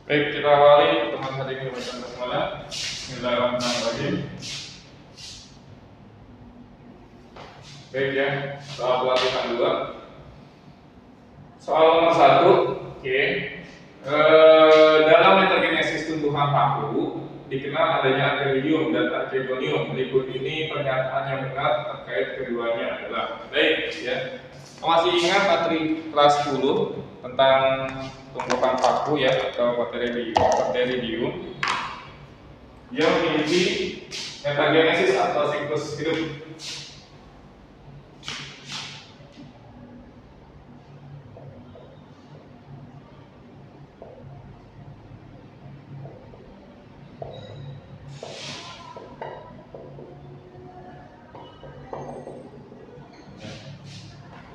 Baik, kita awali pertemuan hari ini dengan basmalah. Bismillahirrahmanirrahim. Baik ya, soal pelatihan 2. Soal nomor 1, oke. Dalam metagenesis tumbuhan paku dikenal adanya antheridium dan archegonium. Berikut ini pernyataan yang benar terkait keduanya adalah. Baik ya. Masih ingat materi kelas 10 tentang tumbuhan paku ya atau Pteridinium. Dia memiliki metagenesis atau siklus hidup.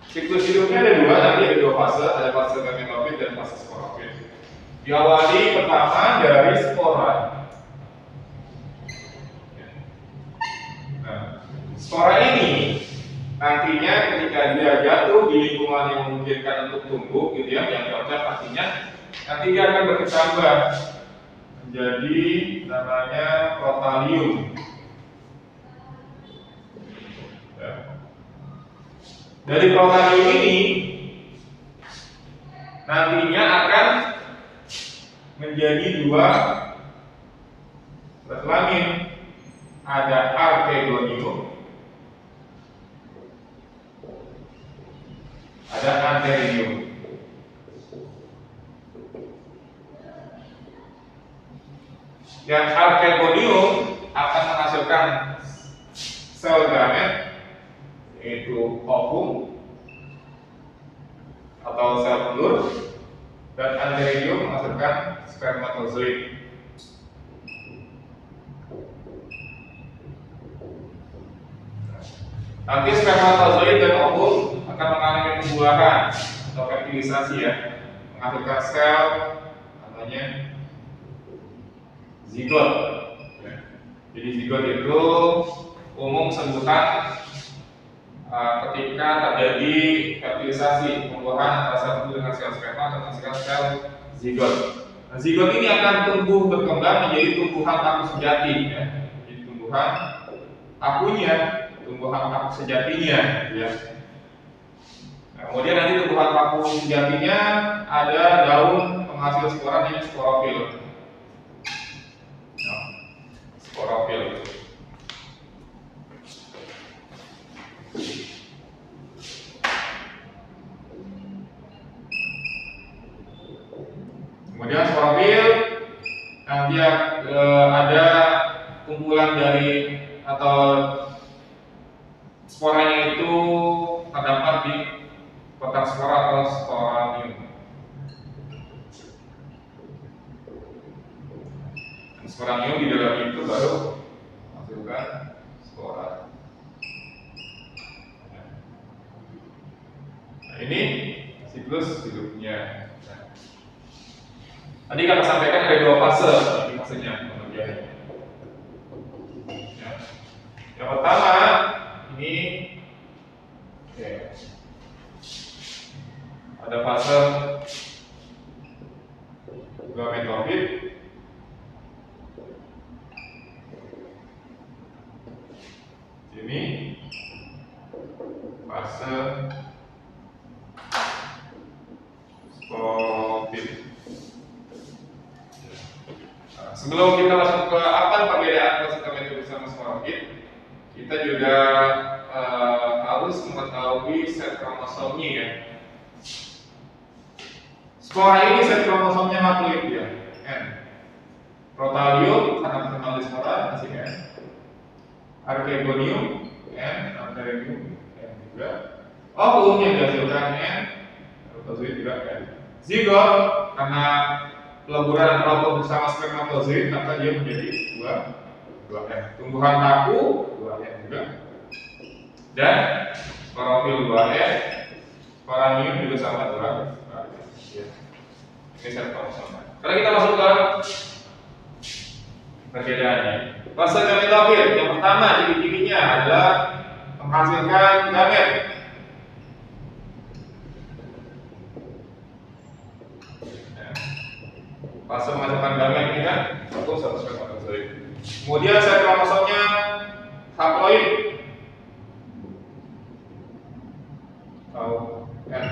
Siklus hidupnya ada dua, nanti ada dua fase, ada fase gametofit dan fase sporofit. Diawali pertama dari spora. Nah, spora ini nantinya ketika dia jatuh di lingkungan yang memungkinkan untuk tumbuh, gitu ya, yang cocok artinya nanti dia akan berkecambah menjadi namanya protalium. Dari protalium ini nantinya akan menjadi dua berkelamin, ada archegonium, ada antheridium. Yang archegonium akan menghasilkan sel gamet, yaitu ovum atau sel telur, dan antheridium menghasilkan spermatozoid. Nanti spermatozoid dan ovum akan mengalami pembuahan atau fertilisasi ya, menghasilkan sel namanya zigot. Jadi zigot itu umum sebutan ketika terjadi fertilisasi, pembuahan antara sel telur dengan sel sperma atau menghasilkan sel zigot. Nah, zigot ini akan tumbuh berkembang menjadi tumbuhan paku sejati ya. Jadi tumbuhan pakunya, tumbuhan paku sejatinya ya. Nah, kemudian nanti tumbuhan paku sejatinya ada daun penghasil spora namanya sporofil. Nah, sporofil. Kemudian sporofil nanti ada kumpulan dari atau sporanya itu terdapat di kotak spora atau sporanium. Sporanium di dalamnya itu baru menghasilkan spora. Nah, ini siklus hidupnya. Tadi kami sampaikan ada dua fase di fasenya pengerjaannya. Ya. Yang pertama ini ada fase gametofit. Ini fase sporofit. Sebelum kita masuk ke apa perbedaan fase gametofit sama sporofit, kita juga harus mengetahui set kromosomnya ya. Spora ini set kromosomnya nukleik ya, N. Protalium karena terkenal di spora masih N. Archegonium N, antheridium N juga. Ovum yang dihasilkan N, spermatozoid juga N. Zigot karena peleburan antara ovum bersama spermatozoid maka dia menjadi 2 N. Tumbuhan paku 2 N juga. Dan sporofil 2 N, sporanium juga sama 2 N. Ya. Ini set kromosom. Sekarang kita masuk ke perbedaannya. Fase gametofit yang pertama ciri-cirinya adalah menghasilkan gamet. fase menghasilkan gamet ini kan satu spermatozoid. Kemudian sel kromosomnya haploid atau N.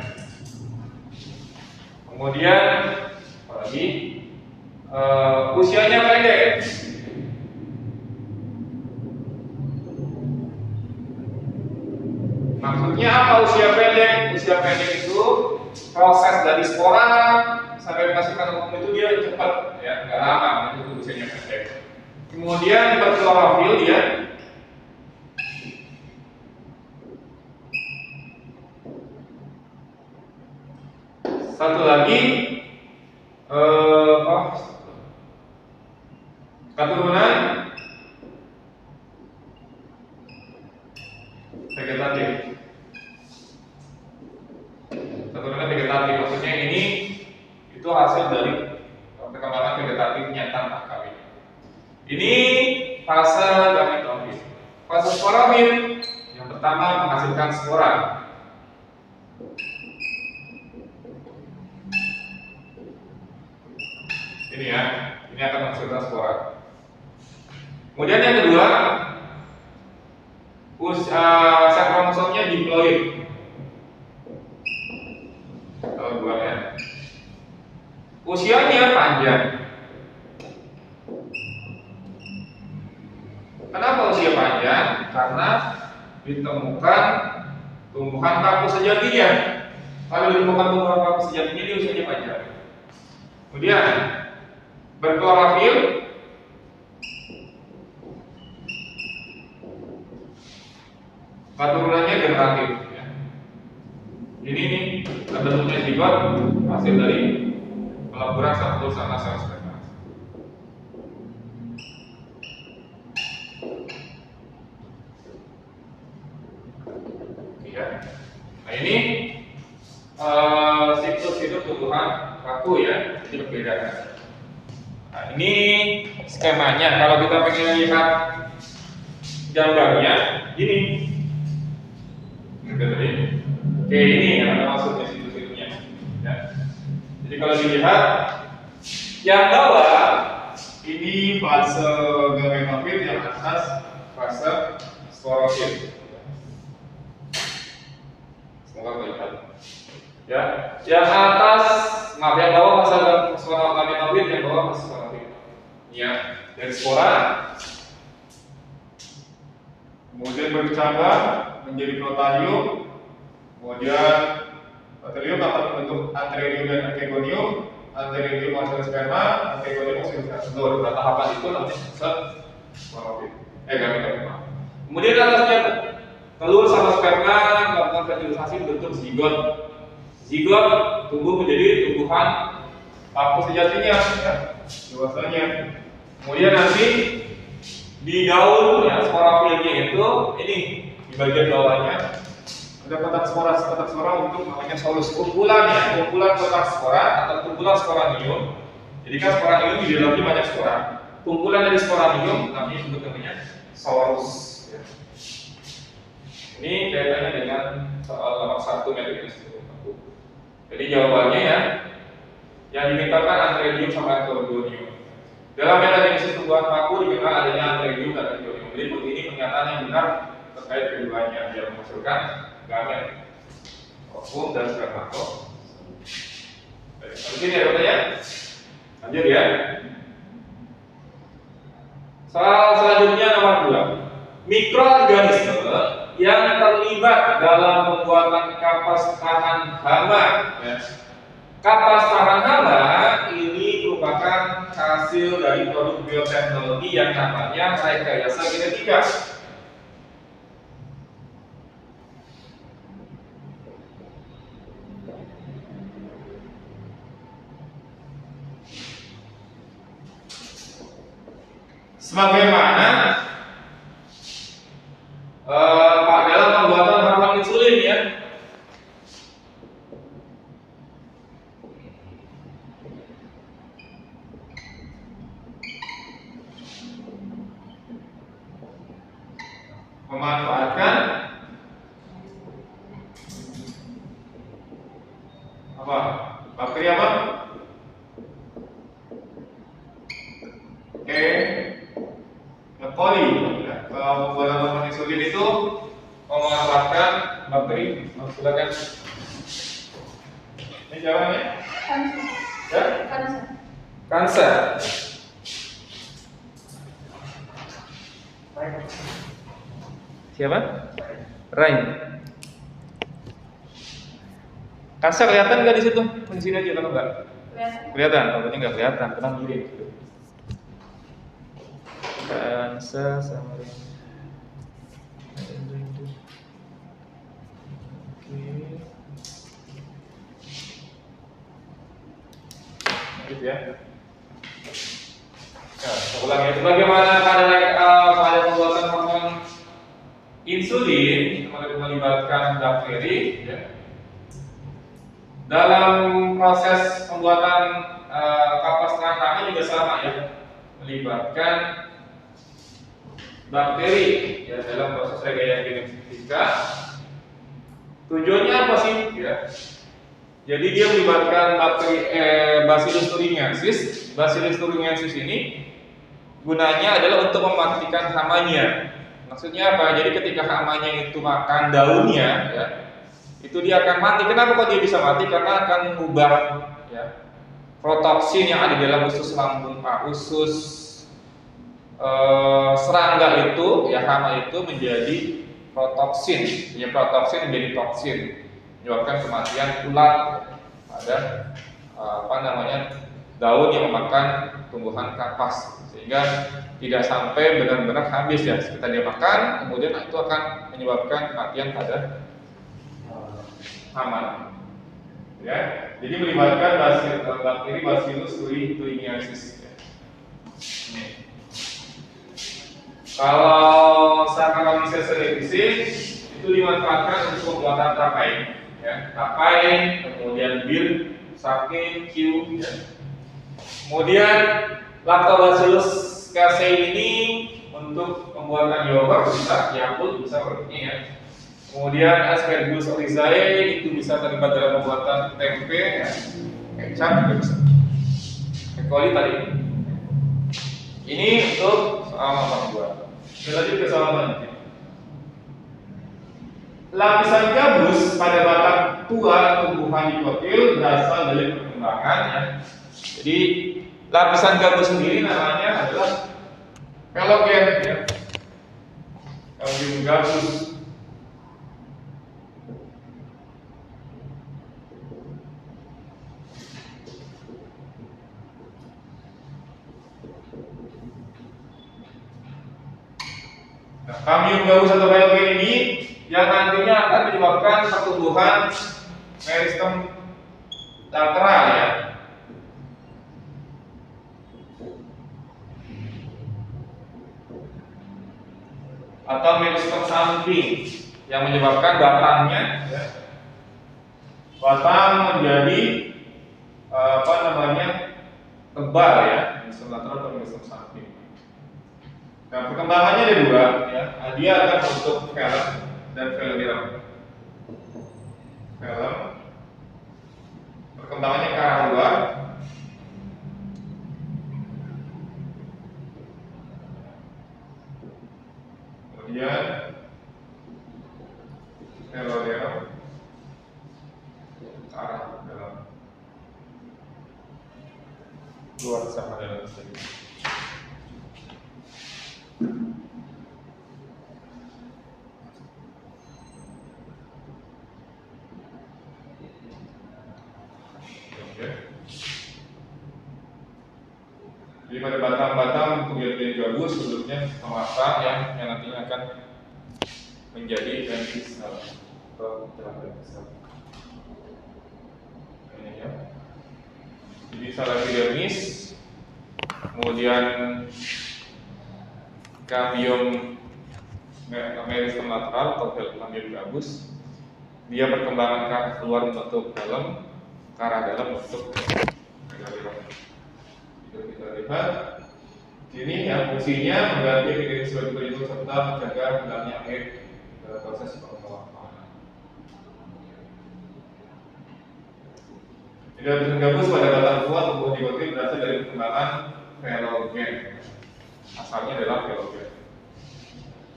Kemudian apalagi usianya pendek. Maksudnya apa usia pendek? Usia pendek itu proses dari spora sampai menghasilkan ovum itu dia cepat, ya, nggak lama, itu usianya pendek. Kemudian berklorofil dia. Satu lagi keturunan vegetatif. Keturunan vegetatif maksudnya ini itu hasil dari perkembangan vegetatifnya tanpa kawin. Ini fase gametofit. Fase sporofit yang pertama menghasilkan spora. Ini ya, ini akan menghasilkan spora. Kemudian yang kedua, sel kromosomnya diploid. Kalau dua ya. Usianya panjang. Kenapa usia panjang? Karena ditemukan tumbuhan paku sejatinya. Kalau ditemukan tumbuhan paku sejatinya, dia usianya panjang. Kemudian berklorofil, keturunannya generatif. Ya. Ini nih bentuknya zigot hasil dari peleburan satu sama sel sperma. Ya. Nah ini siklus hidup tumbuhan paku ya, jadi berbeda kan. Nah ini skemanya. Kalau kita pengen lihat gambarnya, ini. Oke, ini yang ada maksudnya siklus-siklusnya. Ya. Jadi kalau dilihat yang bawah ini fase gametofit, yang atas fase sporofit. Semoga terlihat. Ya, yang atas, maaf, yang bawah fase gametofit, yang bawah fase sporofit. Ya, dari spora kemudian bercabang menjadi protarium, kemudian protarium akan membentuk antheridium dan archegonium. Antheridium menghasilkan sperma, archegonium menghasilkan telur. Nah, tahapan itu nanti sporofit. Gametofit. Kemudian atasnya telur sama sperma melakukan fertilisasi bentuk zigot. Zigot tumbuh menjadi tumbuhan paku sejatinya, ya, dewasanya. Kemudian nanti di daun ya sporofilnya itu ini di bagian bawahnya ada kotak spora untuk namanya solus, kumpulan ya, kumpulan kotak spora atau kumpulan sporanium. Jadi kan sporanium di dalamnya banyak spora. Kumpulan dari sporanium namanya solus. Ya. Ini kaitannya dengan soal nomor 1 metode struktur paku. Jadi jawabannya ya, yang dimintakan antheridium sama archegonium. Dalam metode tumbuhan paku dikenal adanya antheridium dan archegonium. Jadi ini pernyataan yang benar terkait keduanya, yang menghasilkan gamet, ovum dan spermato. Baik, ini ya dokternya. Lanjut ya. Soal selanjutnya nomor 2. Mikroorganisme yang terlibat dalam pembuatan kapas tahan hama. Ya. Kapas tahan hama ini merupakan hasil dari produk bioteknologi yang namanya rekayasa genetika. Sebagaimana dalam pembuatan hormon insulin ya. Memanfaatkan apa? Bakteri apa? itu memanfaatkan bakteri. Silakan. Ini jawabannya? Ya? Kanser. Siapa? Rain. Kanser kelihatan nggak di situ? Di sini aja kalau nggak? Kelihatan. Kalau ini nggak kelihatan, tenang diri. Kanser sama Rain. Gitu ya. Nah, ulang ya. Bagaimana pada pembuatan hormon insulin melibatkan bakteri ya. Dalam proses pembuatan kapas tengah juga sama ya, melibatkan bakteri ya dalam proses reagenetika. Tujuannya apa sih ya? Jadi dia melibatkan bakteri Bacillus thuringiensis. Bacillus thuringiensis ini gunanya adalah untuk mematikan hamanya. Maksudnya apa? Jadi ketika hamanya itu makan daunnya, ya, itu dia akan mati. Kenapa kok dia bisa mati? Karena akan mengubah ya, protoksin yang ada di dalam usus lambung, usus serangga itu, ya hama itu menjadi protoksin. Ya, protoksin menjadi toksin, menyebabkan kematian ulat pada daun yang memakan tumbuhan kapas, sehingga tidak sampai benar-benar habis ya. Setelah dia makan, kemudian itu akan menyebabkan kematian pada hama. Ya, jadi melibatkan bakteri Bacillus thuringiensis. Ya. Kalau Saccharomyces cerevisiae itu dimanfaatkan untuk pembuatan tapai, ya, tapai, kemudian bir, sake, Q, ya. Kemudian Lactobacillus casei ini untuk pembuatan yogurt bisa, Yakult bisa produknya ya. Kemudian Aspergillus oryzae itu bisa terlibat dalam pembuatan tempe, ya. Kecap juga bisa. E. coli tadi. Ini untuk soal membuat. Kita lanjut ke soal selanjutnya. Lapisan gabus pada batang tua tumbuhan dikotil berasal dari perkembangan ya. Jadi lapisan gabus sendiri namanya adalah velogen ya. Velogen gabus. Nah, kamium gabus atau velogen ini yang nantinya akan menyebabkan pertumbuhan meristem lateral ya. Atau meristem samping yang menyebabkan batangnya ya, batang menjadi tebal ya, meristem lateral atau meristem samping. Nah, perkembangannya ada dua ya. Dia akan bentuk velum dan velogram. Velum perkembangannya ke arah luar. Kemudian velogram ke arah dalam. Luar sama dalam segi. Jadi pada batang-batang kemudian gabus sebelumnya memasang yang nantinya akan menjadi lentisel atau lentisel. Ini ya. Jadi salah epidermis, kemudian kamium meristem lateral atau kamium gabus, dia perkembangan ke arah keluar membentuk velum, ke arah dalam membentuk velogram. Kita lihat sini ya, fungsinya mengganti epidermis sebagai pelindung serta menjaga hilangnya air dalam proses pengelolaan. Jadi lapisan gabus pada batang tua tumbuhan dikotil berasal dari perkembangan velogen. Asalnya adalah velogen.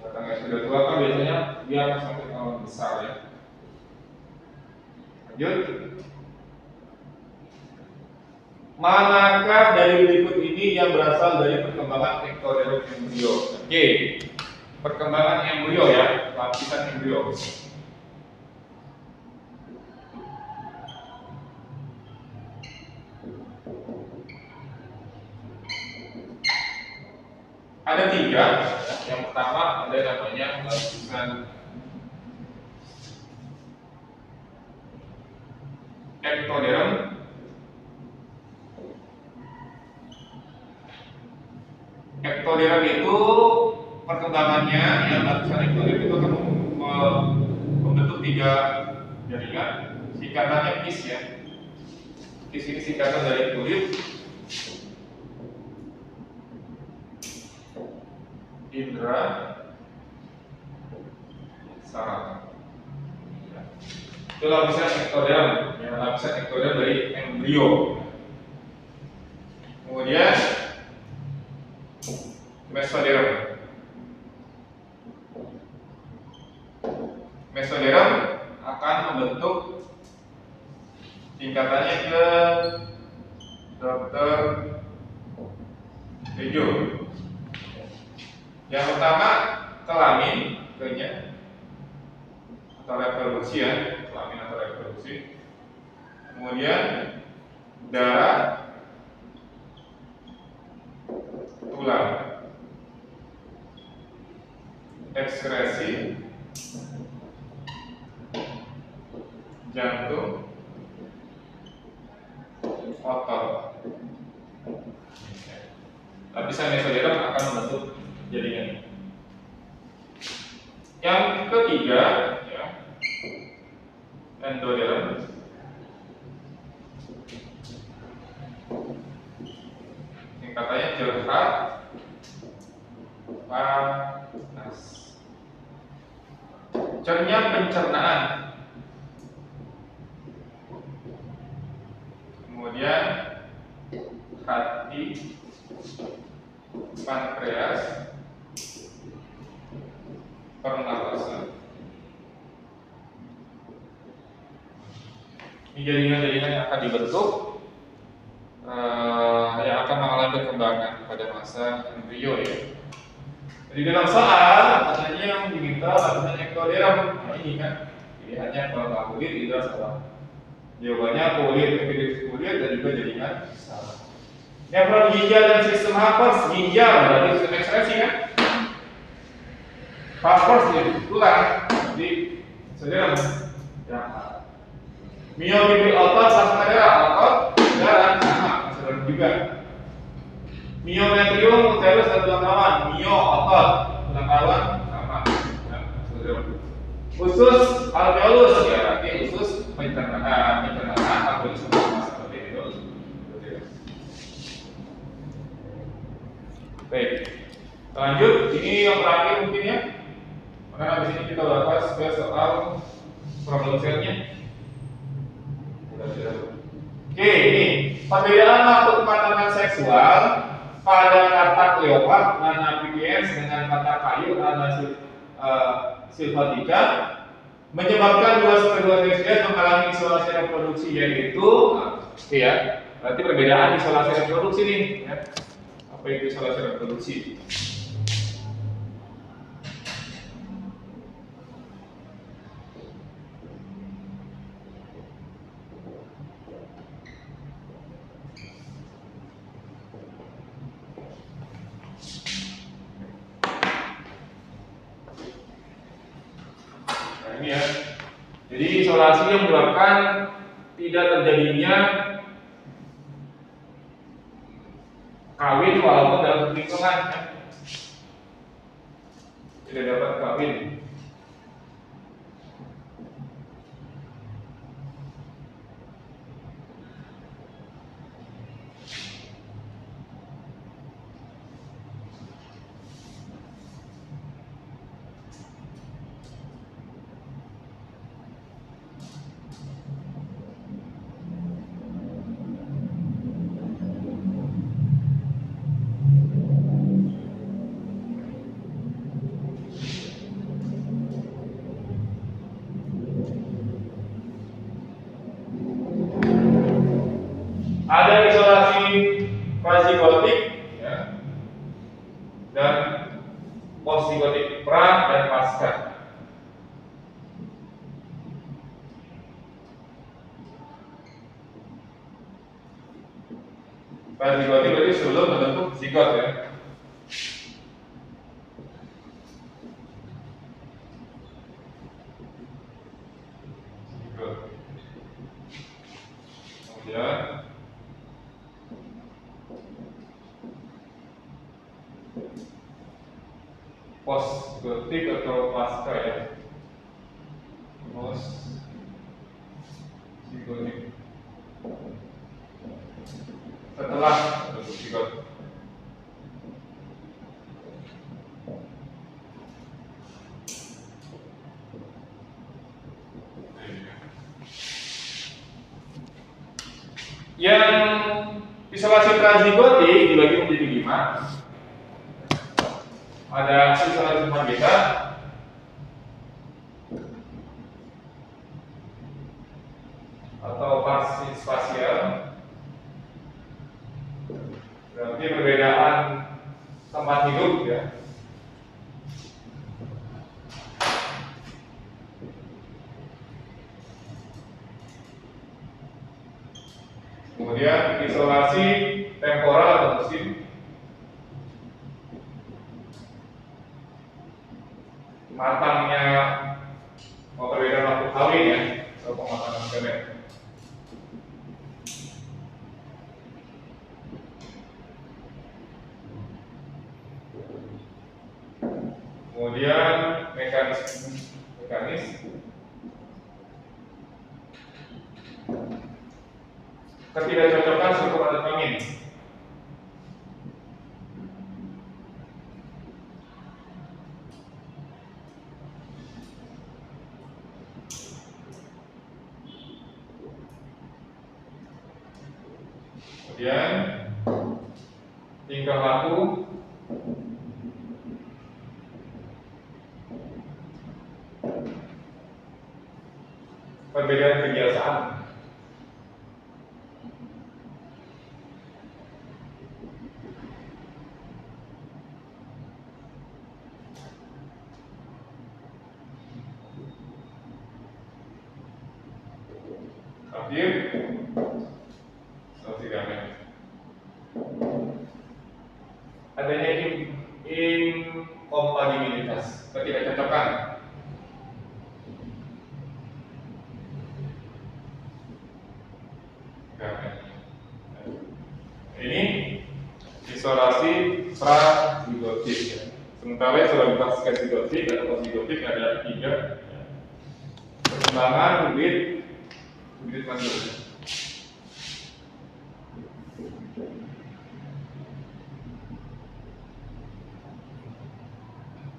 Batang Orang yang sudah tua kan biasanya dia akan semakin besar ya. Lanjut. Manakah dari berikut ini yang berasal dari perkembangan ektoderm embrio? Oke, perkembangan embrio ya, lapisan embrio. Ada 3. Yang pertama ada namanya lapisan ektoderm. Ektoderm itu perkembangannya yang lapisan ektoderm itu akan membentuk 3 jaringan. Singkatannya KIS ya. KIS ini singkatan dari kulit, indra, saraf. Itu lapisan ektoderm, ya, lapisan ektoderm dari embrio. Kemudian mesoderm. Mesoderm akan membentuk tingkatannya ke Dr. Bejo. Yang pertama kelamin, ke-nya atau reproduksi ya, kelamin atau reproduksi. Kemudian darah, tulang, ekskresi, jantung, otot. Lapisan mesoderm akan membentuk jaringan ini. Yang ketiga ya, endoderm. Singkatannya curhat, panas. Cernya pencernaan. Kemudian hati, pankreas, pernapasan. Ini jaringan-jaringan yang akan dibentuk yang akan mengalami perkembangan pada masa embrio ya. Jadi dalam soal katanya yang diminta lapisan ektoderm. Nah ini kan pilihannya kalau kulit itu salah. Jawabannya kulit, kulit dan juga jaringan salah. Nephron, ginjal dan sistem Harpers. Ginjal berarti sistem ekskresi kan? Harpers jadi tulang. Jadi saudara ya. Miofibril otot, plasma darah, otot, darah sama, saudara juga. Miometrium, uterus dan tulang rawan. Mio otot, tulang rawan sama, saudara. Usus alveolus ya, berarti usus pencernaan, alveolus sama seperti itu. Baik, lanjut. Ini yang terakhir mungkin ya. Maka habis ini kita bahas ke soal problem selnya. Oke, ini perbedaan makhluk kematangan seksual pada kata Cleopatra, Nana Pipiens dengan kata kayu, Nana Sylvatica menyebabkan dua spesies mengalami isolasi reproduksi, yaitu ya, berarti perbedaan isolasi reproduksi nih ya. Apa itu isolasi reproduksi? Nah ini ya. Jadi isolasi yang menyebabkan tidak terjadinya kawin walaupun dalam lingkungan ya. Tidak dapat kawin. prazigotik, ya, dan postzigotik, pra dan pasca. Prazigotik berarti sebelum terbentuk zigot, ya. Zigot. Kemudian postzigotik atau pasca, ya. Postzigotik setelah terbentuk zigot. Yang isolasi prazigotik dibagi menjadi 5. Ada isolasi beta, atau spasial, berarti perbedaan tempat hidup, ya. Kemudian isolasi temporal atau musim, matangnya perbedaan waktu kawin, ya, atau pematangan bebek. Kemudian mekanis ketidakcocokan struktur padat kelamin. Kemudian tingkah laku, perbedaan kebiasaan, terakhir sosial gamet. Adanya inkompatibilitas, ketidakcocokan. Ini isolasi prazigotik, ya. Sementara isolasi pasizigotik atau postzigotik ada 3. Perkembangan bibit mandul.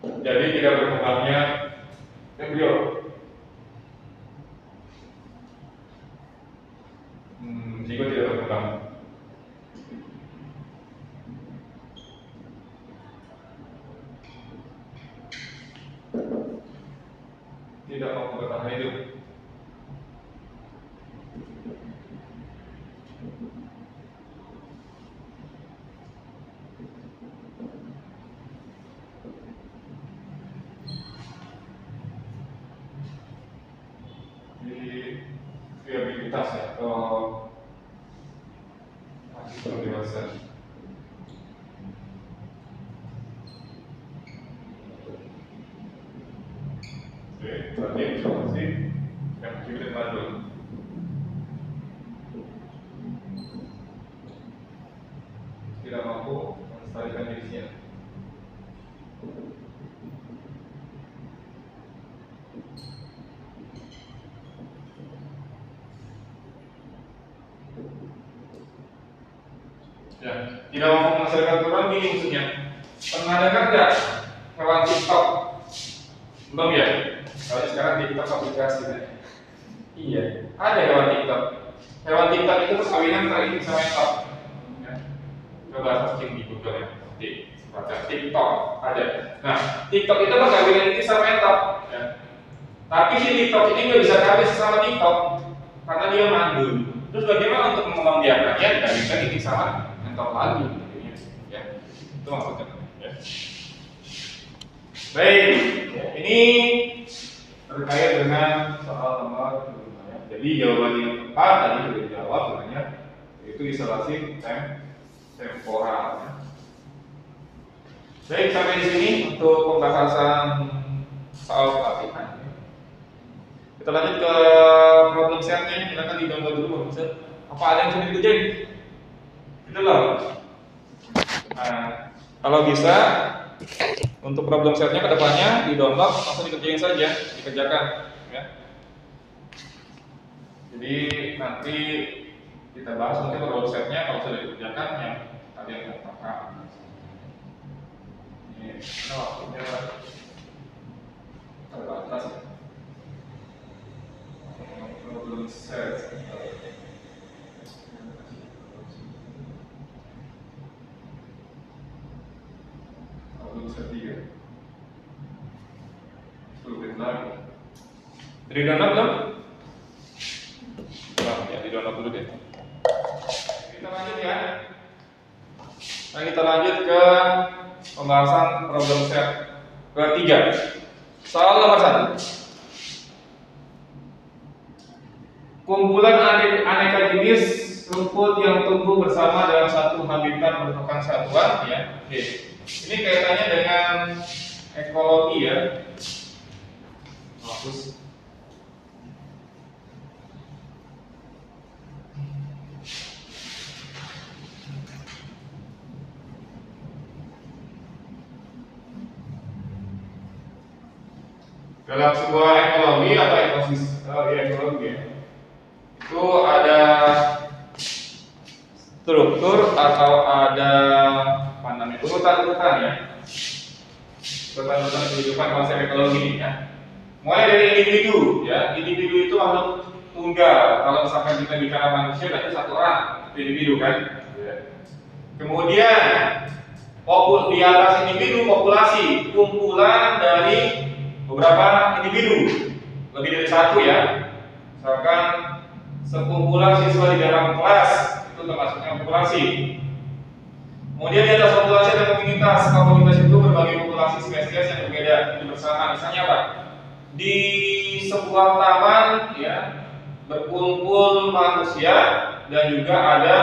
Jadi tidak berkembangnya embrio. Zigot tidak berkembang. Tidak mampu bertahan hidup. Viabilitas, ya, atau masih belum dewasa. Oke, berarti isolasi yang bibit mandul. Tidak mampu melestarikan dirinya. Ya, tidak mampu menghasilkan turunan, ini maksudnya. Pernah dengar nggak hewan TikTok? Belum, ya? Kalau sekarang TikTok aplikasi, ya. Iya, ada hewan TikTok. Hewan TikTok itu perkawinan terakhir bisa mentok. Ya. Coba searching di Google, ya. Baca TikTok ada. Nah, TikTok itu perkawinan itu bisa mentok. Ya. Tapi si TikTok ini nggak bisa kawin sesama TikTok karena dia mandul. Terus bagaimana untuk mengembangbiakannya? Dari ini sama mentok. kantor lagi, ya. Itu maksudnya. Ya. Baik, ya, ini terkait dengan soal nomor 5. Ya. Jadi jawaban yang tepat tadi sudah dijawab sebenarnya, yaitu isolasi temporal. Ya. Baik, sampai di sini untuk pembahasan soal pelatihan. Kita lanjut ke problem setnya. Silakan di-download dulu problem set. Apa ada yang sudah dikerjain? Itu loh. Nah, kalau bisa untuk problem setnya kedepannya di-download langsung dikerjain saja, dikerjakan. Ya. Jadi nanti kita bahas nanti problem setnya kalau sudah dikerjakan yang tadi yang paham. Ini waktunya terbatas ya. Problem set. Problem set 3. 10 menit lagi. Jadi download belum? Belum ya, di download dulu deh. Kita lanjut ya. Nah, kita lanjut ke pembahasan problem set ketiga. Soal nomor 1. Kumpulan aneka jenis rumput yang tumbuh bersama dalam satu habitat merupakan satuan, ya. Oke. Ini kaitannya dengan ekologi, ya. Bagus. Dalam sebuah ekologi atau ekologi, ya, itu ada struktur atau ada urutan-urutan, ya, urutan-urutan kehidupan konsep ekologi ini, ya. Mulai dari individu, ya, individu itu makhluk tunggal. Kalau misalkan kita bicara manusia, berarti satu orang, individu kan. Kemudian di atas individu populasi, kumpulan dari beberapa individu, lebih dari satu, ya. Misalkan sekumpulan siswa di dalam kelas, itu termasuknya populasi. Kemudian di atas populasi ada komunitas. Komunitas itu berbagai populasi spesies yang berbeda hidup bersama. Misalnya apa? Di sebuah taman, ya, berkumpul manusia dan juga ada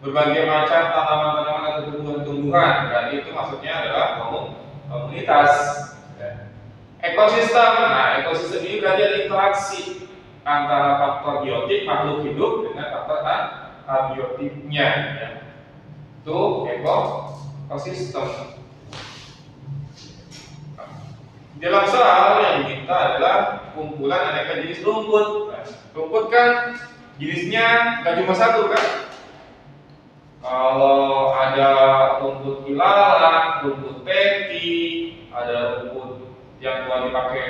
berbagai macam tanaman-tanaman atau tumbuhan-tumbuhan. Dan itu maksudnya adalah komunitas. Ekosistem. Nah, ekosistem ini berarti ada interaksi antara faktor biotik makhluk hidup dengan faktor abiotiknya, ya. Itu ekosistem. Dalam soal yang diminta adalah kumpulan aneka jenis rumput. Nah, rumput kan jenisnya nggak cuma satu, kan? Kalau ada rumput ilalang, rumput peti, ada rumput yang buat dipakai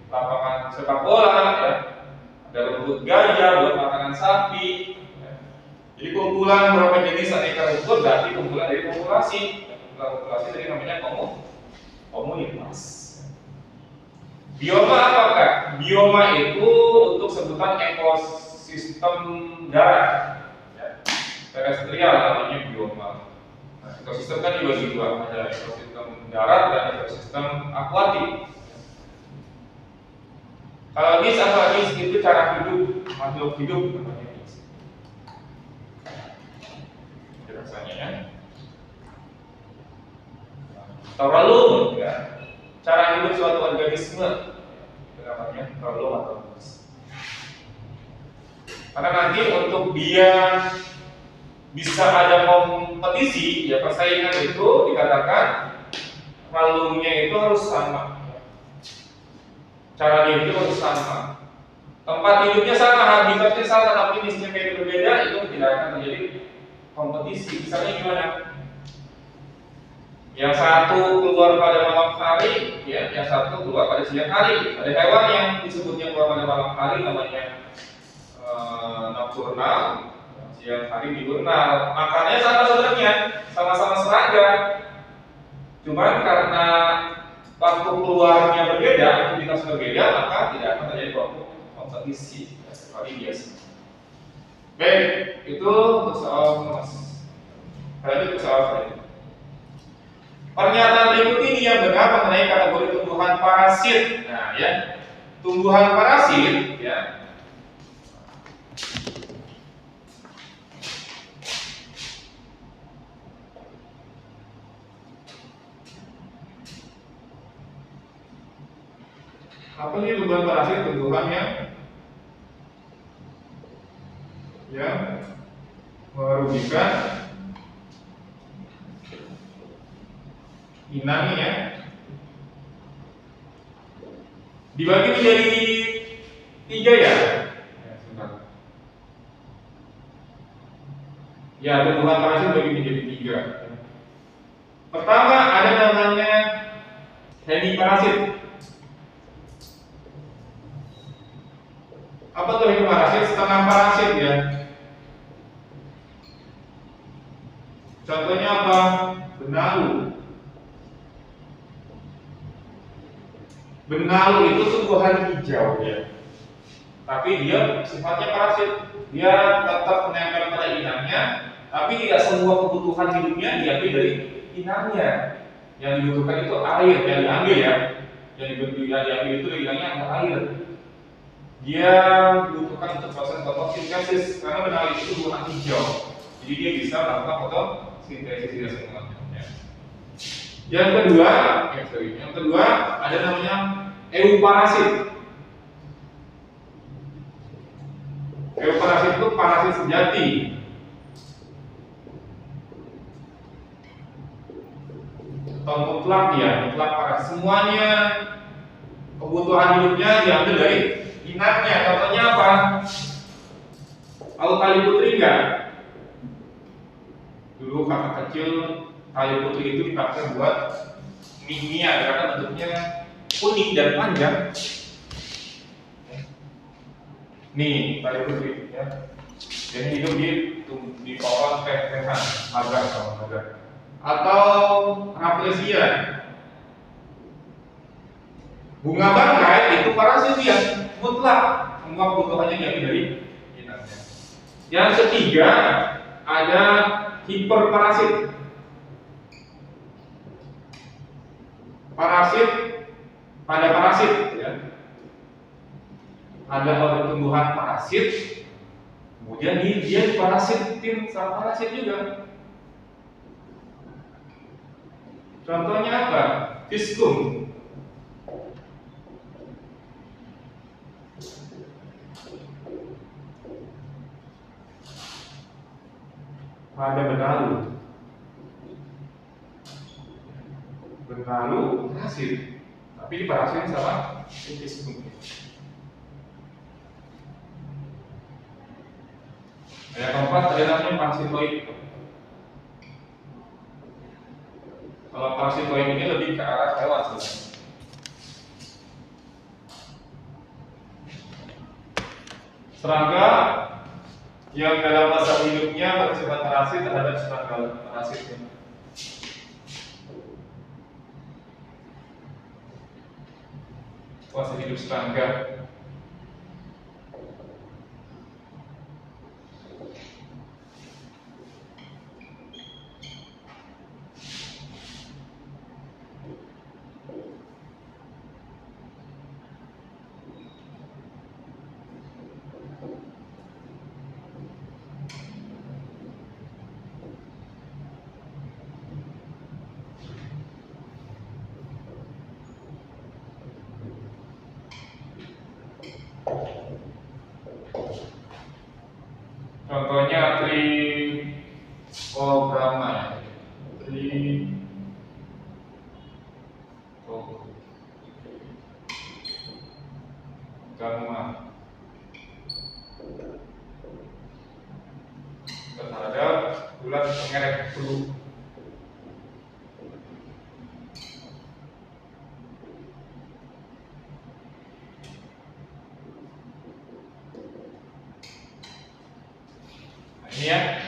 lapangan sepak bola, ya. Ada rumput gajah buat makanan sapi. Ya. Jadi kumpulan beberapa jenis aneka rumput berarti kumpulan dari populasi. Kumpulan populasi dari namanya komunitas. Bioma apakah? Bioma itu untuk sebutan ekosistem darat, ya. Terestrial namanya bioma. Nah, ekosistem kan dibagi dua, ada ekosistem darat dan ekosistem akuatik. Kalau nis apa nis itu cara hidup makhluk hidup namanya nis. Rasanya, ya. Terlalu, ya, cara hidup suatu organisme, itu namanya terlalu atau nis. Karena nanti untuk dia bisa ada kompetisi, ya, persaingan itu dikatakan valuenya itu harus sama. Cara dia hidup harus sama. Tempat hidupnya sama, habitatnya sama, tapi nisnya berbeda, itu tidak akan terjadi kompetisi. Misalnya gimana? Yang satu keluar pada malam hari, ya, yang satu keluar pada siang hari. Ada hewan yang disebutnya keluar pada malam hari namanya nocturnal, siang hari diurnal. Makannya sama sebenarnya, sama-sama serangga. Cuman karena waktu keluarnya berbeda, aktivitas berbeda, maka tidak akan terjadi kompetisi. Seperti biasa. Baik, itu untuk soal mas. Berarti pesawat saja. Pernyataan berikut ini yang benar mengenai kategori tumbuhan parasit. Nah, ya, tumbuhan parasit, ya. Apa ini tumbuhan parasit? Tumbuhan yang merugikan inangnya, dibagi menjadi 3 ya. Ya, tumbuhan parasit dibagi menjadi 3. Pertama ada namanya hemiparasit. Apa tuh hemiparasit? Setengah parasit ya. Contohnya apa? Benalu. Benalu itu tumbuhan hijau ya. Tapi dia sifatnya parasit. Dia tetap menempel pada inangnya, tapi tidak semua kebutuhan hidupnya diambil dari inangnya. Yang dibutuhkan itu air yang diambil ya. Yang diambil itu dari inangnya air. Dia dibutuhkan untuk proses fotosintesis karena benalu itu tumbuhan hijau. Jadi dia bisa melakukan fotosintesis semuanya. Ya. Yang kedua ada namanya euparasit. Euparasit itu parasit sejati. Atau mutlak ya, mutlak parasit. Semuanya kebutuhan hidupnya diambil dari inangnya. Contohnya apa? Tahu tali putri enggak? Dulu kakak kecil tali putri itu dipakai buat minyak karena bentuknya unik dan panjang. Nih tali putri ya. Jadi hidup di pohon teh-tehan, agar. Atau rafflesia. Bunga bangkai itu parasit yang mutlak, semua kebutuhannya diambil dari inangnya. Yang ketiga ada hiperparasit. Parasit pada parasit ya. Ada tumbuhan parasit, kemudian dia diparasitin sama parasit juga. Contohnya apa? Viscum. Ada benalu. Benalu parasit, tapi diparasitin sama viscum. Yang keempat ada namanya parasitoid. Kalau parasitoid ini lebih ke arah hewan sebenarnya. Serangga yang dalam masa hidupnya bersifat parasit terhadap serangga parasitnya. Masa hidup serangga. Contohnya Trichogramma ya. Trichogramma terhadap ulat pengerek flu. Ini ya,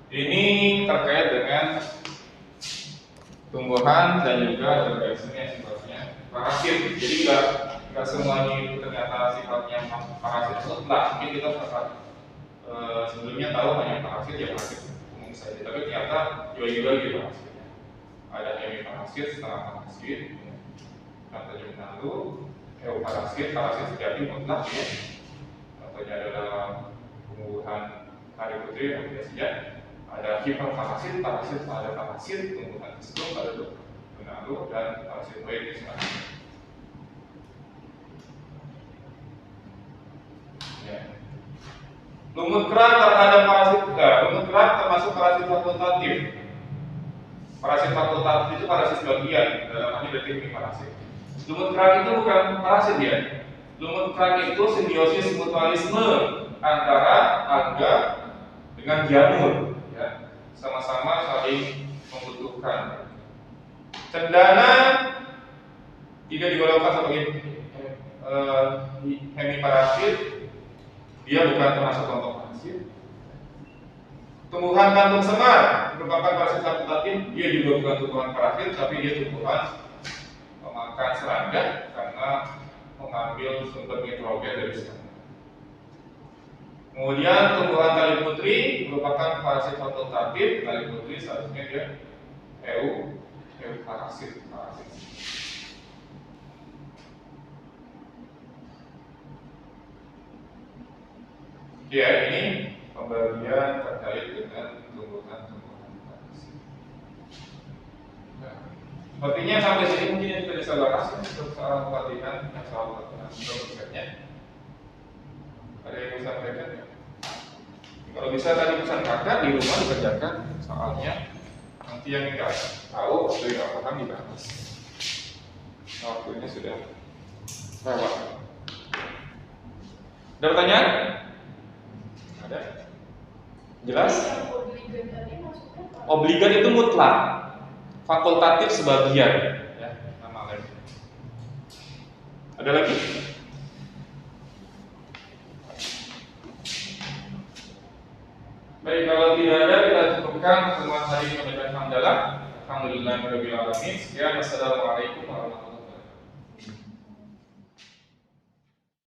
ini terkait dengan tumbuhan dan juga organisme sifatnya parasit. Jadi nggak semuanya itu ternyata sifatnya parasit mutlak. Mungkin kita sebelumnya tahu hanya parasit ya parasit umum saja. Tapi ternyata dibagi-bagi parasitnya. Ada hemiparasit, setengah parasit, contohnya menalu, euparasit, parasit sejati mutlak ya. Contohnya adalah tumbuhan hari putri yang biasanya ada hiperparasit, parasit pada parasit, tumbuhan tersebut pada menalu dan parasit baik misalnya. Ya. Lumut kerang terhadap parasit, lumut kerang termasuk parasit fakultatif. Parasit fakultatif itu parasit sebagian, dalam arti berarti ini parasit. Lumut kerang itu bukan parasit ya. Lumut kerang itu simbiosis mutualisme antara alga dengan jamur, ya, sama-sama saling membutuhkan. Cendana tidak digolongkan sebagai hemiparasit, dia bukan termasuk kelompok parasit. Tumbuhan kantung semar merupakan parasit fakultatif, dia juga bukan tumbuhan parasit, tapi dia tumbuhan pemakan serangga karena mengambil sumber nitrogen dari serangga. Kemudian tumbuhan tali putri merupakan parasit fakultatif. Tali putri seharusnya dia euparasit. Ya, ini pembagian terkait dengan tumbuhan-tumbuhan parasit. Nah, sepertinya sampai sini mungkin yang bisa bahas untuk soal pelatihan, konsepnya. Ada yang bisa sampaikan ya? Kalau bisa tadi pesan kakak di rumah dikerjakan soalnya. Nanti yang enggak tahu atau yang paham dibahas. Waktunya sudah lewat. Ada pertanyaan? Ada? Jelas? Obligat itu mutlak, fakultatif sebagian. Ya, nama lain. Ada lagi? Baik, kalau tidak ada kita cukupkan pertemuan hari ini. Alhamdulillah. Alhamdulillah. Sekian. Wassalamualaikum warahmatullahi wabarakatuh.